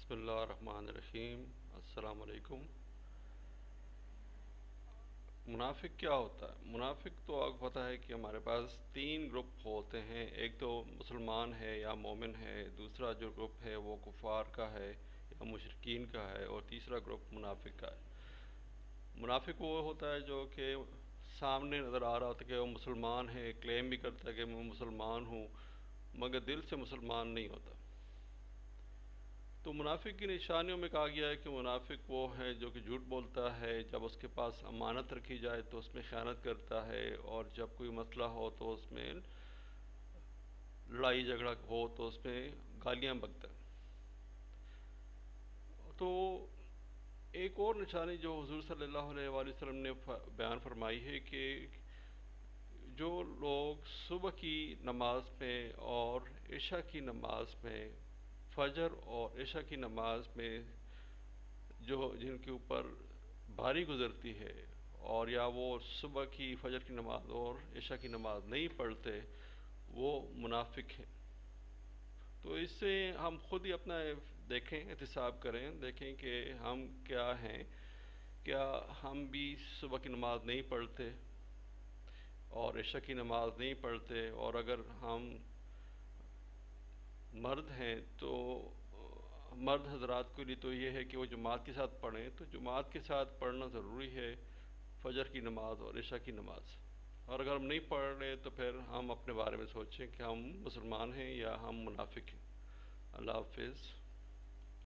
بسم اللہ الرحمن الرحیم۔ السلام علیکم۔ منافق کیا ہوتا ہے؟ منافق تو آپ کو پتہ ہے کہ ہمارے پاس تین گروپ ہوتے ہیں۔ ایک تو مسلمان ہے یا مومن ہے، دوسرا جو گروپ ہے وہ کفار کا ہے یا مشرکین کا ہے، اور تیسرا گروپ منافق کا ہے۔ منافق وہ ہوتا ہے جو کہ سامنے نظر آ رہا ہوتا ہے کہ وہ مسلمان ہے، کلیم بھی کرتا ہے کہ میں مسلمان ہوں، مگر دل سے مسلمان نہیں ہوتا۔ تو منافق کی نشانیوں میں کہا گیا ہے کہ منافق وہ ہے جو کہ جھوٹ بولتا ہے، جب اس کے پاس امانت رکھی جائے تو اس میں خیانت کرتا ہے، اور جب کوئی مسئلہ ہو تو اس میں لڑائی جھگڑا ہو تو اس میں گالیاں بکتا ہے۔ تو ایک اور نشانی جو حضور صلی اللہ علیہ وآلہ وسلم نے بیان فرمائی ہے کہ جو لوگ صبح کی نماز میں اور عشاء کی نماز میں، فجر اور عشاء کی نماز میں جو جن کے اوپر بھاری گزرتی ہے، اور یا وہ صبح کی فجر کی نماز اور عشاء کی نماز نہیں پڑھتے، وہ منافق ہیں۔ تو اس سے ہم خود ہی اپنا دیکھیں، احتساب کریں، دیکھیں کہ ہم کیا ہیں۔ کیا ہم بھی صبح کی نماز نہیں پڑھتے اور عشاء کی نماز نہیں پڑھتے؟ اور اگر ہم مرد ہیں تو مرد حضرات کے لیے تو یہ ہے کہ وہ جماعت کے ساتھ پڑھیں، تو جماعت کے ساتھ پڑھنا ضروری ہے، فجر کی نماز اور عشاء کی نماز۔ اور اگر ہم نہیں پڑھ رہے تو پھر ہم اپنے بارے میں سوچیں کہ ہم مسلمان ہیں یا ہم منافق ہیں۔ اللہ حافظ۔